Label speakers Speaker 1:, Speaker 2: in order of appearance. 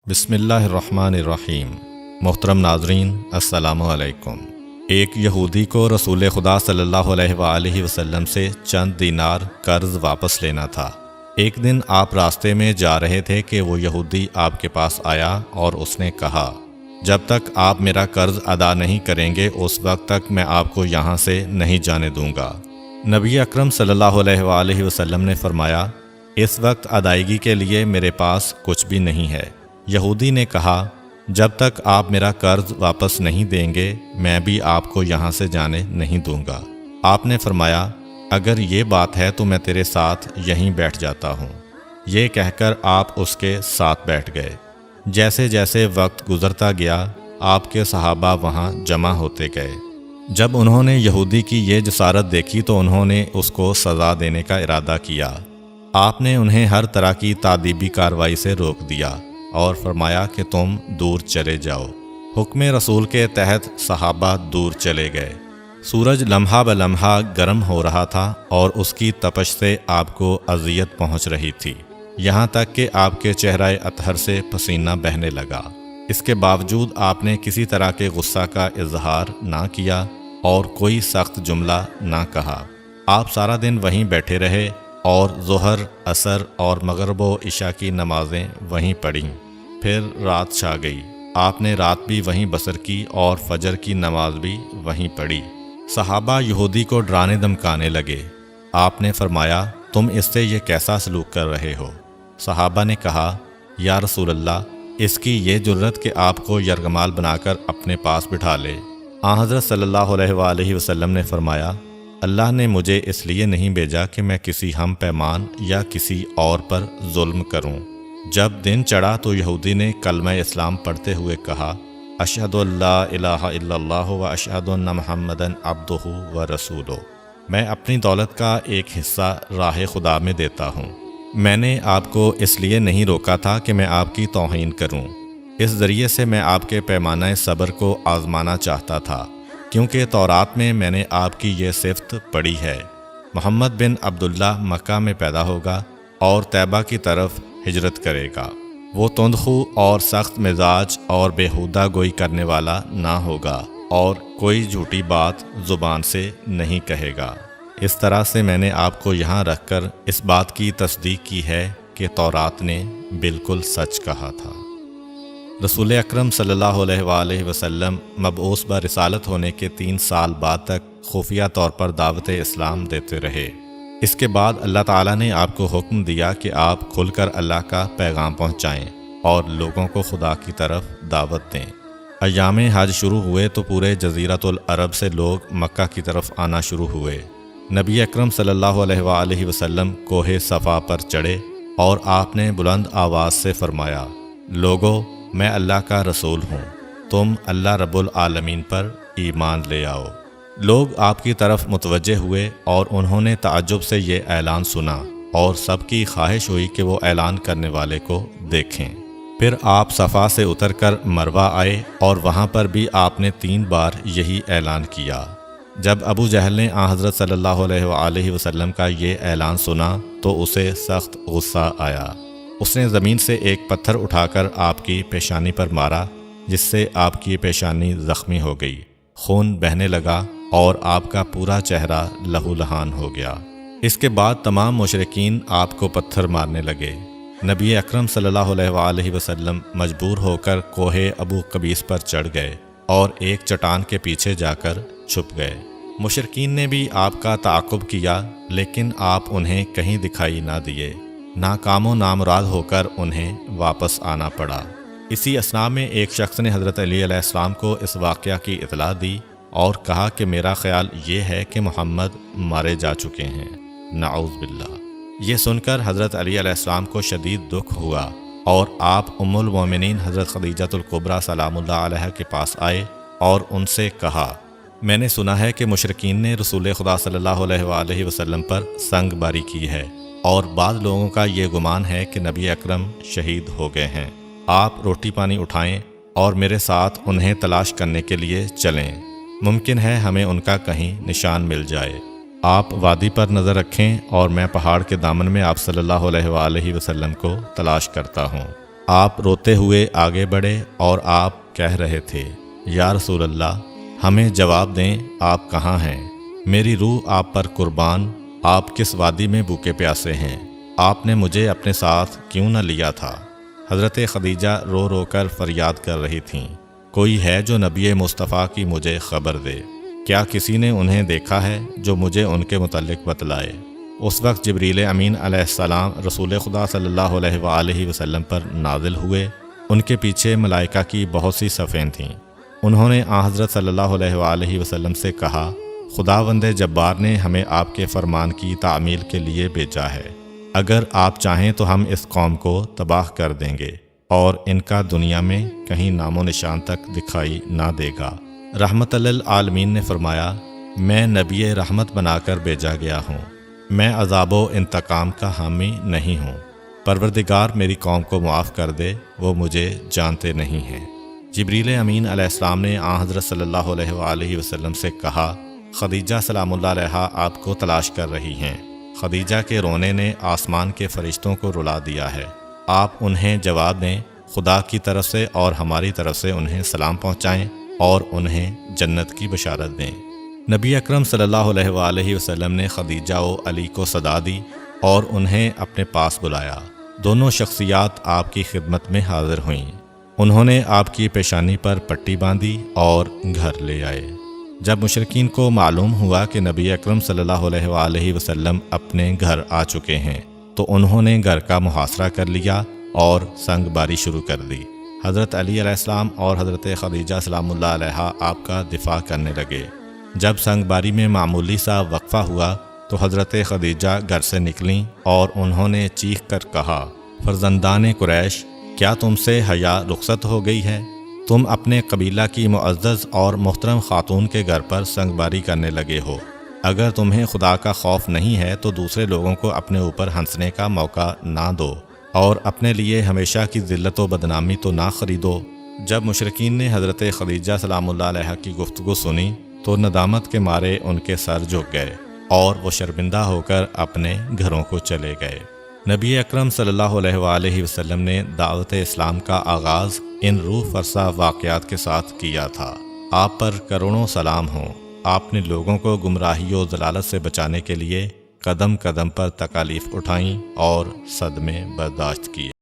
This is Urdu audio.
Speaker 1: بسم اللہ الرحمن الرحیم۔ محترم ناظرین، السلام علیکم۔ ایک یہودی کو رسول خدا صلی اللہ علیہ وآلہ وسلم سے چند دینار قرض واپس لینا تھا۔ ایک دن آپ راستے میں جا رہے تھے کہ وہ یہودی آپ کے پاس آیا اور اس نے کہا، جب تک آپ میرا قرض ادا نہیں کریں گے اس وقت تک میں آپ کو یہاں سے نہیں جانے دوں گا۔ نبی اکرم صلی اللہ علیہ وآلہ وسلم نے فرمایا، اس وقت ادائیگی کے لیے میرے پاس کچھ بھی نہیں ہے۔ یہودی نے کہا، جب تک آپ میرا قرض واپس نہیں دیں گے میں بھی آپ کو یہاں سے جانے نہیں دوں گا۔ آپ نے فرمایا، اگر یہ بات ہے تو میں تیرے ساتھ یہیں بیٹھ جاتا ہوں۔ یہ کہہ کر آپ اس کے ساتھ بیٹھ گئے۔ جیسے جیسے وقت گزرتا گیا آپ کے صحابہ وہاں جمع ہوتے گئے۔ جب انہوں نے یہودی کی یہ جسارت دیکھی تو انہوں نے اس کو سزا دینے کا ارادہ کیا۔ آپ نے انہیں ہر طرح کی تادیبی کارروائی سے روک دیا اور فرمایا کہ تم دور چلے جاؤ۔ حکم رسول کے تحت صحابہ دور چلے گئے۔ سورج لمحہ بلمحہ گرم ہو رہا تھا اور اس کی تپش سے آپ کو اذیت پہنچ رہی تھی، یہاں تک کہ آپ کے چہرہ اطہر سے پسینہ بہنے لگا۔ اس کے باوجود آپ نے کسی طرح کے غصہ کا اظہار نہ کیا اور کوئی سخت جملہ نہ کہا۔ آپ سارا دن وہیں بیٹھے رہے اور ظہر، عصر اور مغرب و عشاء کی نمازیں وہیں پڑھیں۔ پھر رات چھا گئی۔ آپ نے رات بھی وہیں بسر کی اور فجر کی نماز بھی وہیں پڑھی۔ صحابہ یہودی کو ڈرانے دھمکانے لگے۔ آپ نے فرمایا، تم اس سے یہ کیسا سلوک کر رہے ہو؟ صحابہ نے کہا، یا رسول اللہ، اس کی یہ جرت کہ آپ کو یرغمال بنا کر اپنے پاس بٹھا لے۔ آن حضرت صلی اللہ علیہ وآلہ وسلم نے فرمایا، اللہ نے مجھے اس لیے نہیں بھیجا کہ میں کسی ہم پیمان یا کسی اور پر ظلم کروں۔ جب دن چڑھا تو یہودی نے کلمہ اسلام پڑھتے ہوئے کہا، اشہد ان لا الہ الا اللہ و اشہد ان محمدً عبدہ و رسولہ۔ میں اپنی دولت کا ایک حصہ راہ خدا میں دیتا ہوں۔ میں نے آپ کو اس لیے نہیں روکا تھا کہ میں آپ کی توہین کروں۔ اس ذریعے سے میں آپ کے پیمانہ صبر کو آزمانا چاہتا تھا، کیونکہ تورات میں نے آپ کی یہ صفت پڑھی ہے، محمد بن عبداللہ مکہ میں پیدا ہوگا اور طیبہ کی طرف ہجرت کرے گا۔ وہ تندخو اور سخت مزاج اور بیہودہ گوئی کرنے والا نہ ہوگا اور کوئی جھوٹی بات زبان سے نہیں کہے گا۔ اس طرح سے میں نے آپ کو یہاں رکھ کر اس بات کی تصدیق کی ہے کہ تورات نے بالکل سچ کہا تھا۔ رسول اکرم صلی اللہ علیہ وآلہ وسلم مبعوث برسالت ہونے کے 3 سال بعد تک خفیہ طور پر دعوت اسلام دیتے رہے۔ اس کے بعد اللہ تعالیٰ نے آپ کو حکم دیا کہ آپ کھل کر اللہ کا پیغام پہنچائیں اور لوگوں کو خدا کی طرف دعوت دیں۔ ایام حج شروع ہوئے تو پورے جزیرۃ العرب سے لوگ مکہ کی طرف آنا شروع ہوئے۔ نبی اکرم صلی اللہ علیہ وآلہ وسلم کوہ صفا پر چڑھے اور آپ نے بلند آواز سے فرمایا، لوگو، میں اللہ کا رسول ہوں، تم اللہ رب العالمین پر ایمان لے آؤ۔ لوگ آپ کی طرف متوجہ ہوئے اور انہوں نے تعجب سے یہ اعلان سنا اور سب کی خواہش ہوئی کہ وہ اعلان کرنے والے کو دیکھیں۔ پھر آپ صفا سے اتر کر مروہ آئے اور وہاں پر بھی آپ نے 3 بار یہی اعلان کیا۔ جب ابو جہل نے آن حضرت صلی اللہ علیہ وآلہ وسلم کا یہ اعلان سنا تو اسے سخت غصہ آیا۔ اس نے زمین سے ایک پتھر اٹھا کر آپ کی پیشانی پر مارا، جس سے آپ کی پیشانی زخمی ہو گئی، خون بہنے لگا اور آپ کا پورا چہرہ لہو لہان ہو گیا۔ اس کے بعد تمام مشرکین آپ کو پتھر مارنے لگے۔ نبی اکرم صلی اللہ علیہ وآلہ وسلم مجبور ہو کر کوہ ابو قبیس پر چڑھ گئے اور ایک چٹان کے پیچھے جا کر چھپ گئے۔ مشرکین نے بھی آپ کا تعاقب کیا لیکن آپ انہیں کہیں دکھائی نہ دیے۔ ناکام و نامراد ہو کر انہیں واپس آنا پڑا۔ اسی اثناء میں ایک شخص نے حضرت علی علیہ السلام کو اس واقعہ کی اطلاع دی اور کہا کہ میرا خیال یہ ہے کہ محمد مارے جا چکے ہیں، نعوذ باللہ۔ یہ سن کر حضرت علی علیہ السلام کو شدید دکھ ہوا اور آپ ام المومنین حضرت خدیجہ الکبریٰ سلام اللہ علیہ کے پاس آئے اور ان سے کہا، میں نے سنا ہے کہ مشرکین نے رسول خدا صلی اللہ علیہ وآلہ وسلم پر سنگ باری کی ہے اور بعض لوگوں کا یہ گمان ہے کہ نبی اکرم شہید ہو گئے ہیں۔ آپ روٹی پانی اٹھائیں اور میرے ساتھ انہیں تلاش کرنے کے لیے چلیں، ممکن ہے ہمیں ان کا کہیں نشان مل جائے۔ آپ وادی پر نظر رکھیں اور میں پہاڑ کے دامن میں آپ صلی اللہ علیہ وآلہ وسلم کو تلاش کرتا ہوں۔ آپ روتے ہوئے آگے بڑھے اور آپ کہہ رہے تھے، یا رسول اللہ، ہمیں جواب دیں، آپ کہاں ہیں؟ میری روح آپ پر قربان، آپ کس وادی میں بھوکے پیاسے ہیں؟ آپ نے مجھے اپنے ساتھ کیوں نہ لیا تھا؟ حضرت خدیجہ رو رو کر فریاد کر رہی تھیں، کوئی ہے جو نبی مصطفیٰ کی مجھے خبر دے؟ کیا کسی نے انہیں دیکھا ہے جو مجھے ان کے متعلق بتلائے؟ اس وقت جبریل امین علیہ السلام رسول خدا صلی اللہ علیہ وآلہ وسلم پر نازل ہوئے۔ ان کے پیچھے ملائکہ کی بہت سی صفیں تھیں۔ انہوں نے آن حضرت صلی اللہ علیہ وآلہ وسلم سے کہا، خداوند جبار نے ہمیں آپ کے فرمان کی تعمیل کے لیے بھیجا ہے۔ اگر آپ چاہیں تو ہم اس قوم کو تباہ کر دیں گے اور ان کا دنیا میں کہیں نام و نشان تک دکھائی نہ دے گا۔ رحمت للعالمین نے فرمایا، میں نبی رحمت بنا کر بھیجا گیا ہوں، میں عذاب و انتقام کا حامی نہیں ہوں۔ پروردگار میری قوم کو معاف کر دے، وہ مجھے جانتے نہیں ہیں۔ جبریل امین علیہ السلام نے آن حضرت صلی اللہ علیہ وآلہ وسلم سے کہا، خدیجہ سلام اللہ علیہا آپ کو تلاش کر رہی ہیں۔ خدیجہ کے رونے نے آسمان کے فرشتوں کو رلا دیا ہے۔ آپ انہیں جواب دیں، خدا کی طرف سے اور ہماری طرف سے انہیں سلام پہنچائیں اور انہیں جنت کی بشارت دیں۔ نبی اکرم صلی اللہ علیہ وآلہ وسلم نے خدیجہ و علی کو صدا دی اور انہیں اپنے پاس بلایا۔ دونوں شخصیات آپ کی خدمت میں حاضر ہوئیں۔ انہوں نے آپ کی پیشانی پر پٹی باندھی اور گھر لے آئے۔ جب مشرکین کو معلوم ہوا کہ نبی اکرم صلی اللہ علیہ وآلہ وسلم اپنے گھر آ چکے ہیں تو انہوں نے گھر کا محاصرہ کر لیا اور سنگ باری شروع کر دی۔ حضرت علی علیہ السلام اور حضرت خدیجہ سلام اللہ علیہا آپ کا دفاع کرنے لگے۔ جب سنگ باری میں معمولی سا وقفہ ہوا تو حضرت خدیجہ گھر سے نکلیں اور انہوں نے چیخ کر کہا، فرزندان قریش، کیا تم سے حیا رخصت ہو گئی ہے؟ تم اپنے قبیلہ کی معزز اور محترم خاتون کے گھر پر سنگ باری کرنے لگے ہو۔ اگر تمہیں خدا کا خوف نہیں ہے تو دوسرے لوگوں کو اپنے اوپر ہنسنے کا موقع نہ دو اور اپنے لیے ہمیشہ کی ذلت و بدنامی تو نہ خریدو۔ جب مشرکین نے حضرت خدیجہ سلام اللہ علیہا کی گفتگو سنی تو ندامت کے مارے ان کے سر جھک گئے اور وہ شرمندہ ہو کر اپنے گھروں کو چلے گئے۔ نبی اکرم صلی اللہ علیہ وآلہ وسلم نے دعوت اسلام کا آغاز ان روح فرسا واقعات کے ساتھ کیا تھا۔ آپ پر کروڑوں سلام ہوں۔ آپ نے لوگوں کو گمراہی و ضلالت سے بچانے کے لیے قدم قدم پر تکالیف اٹھائیں اور صدمے برداشت کیے۔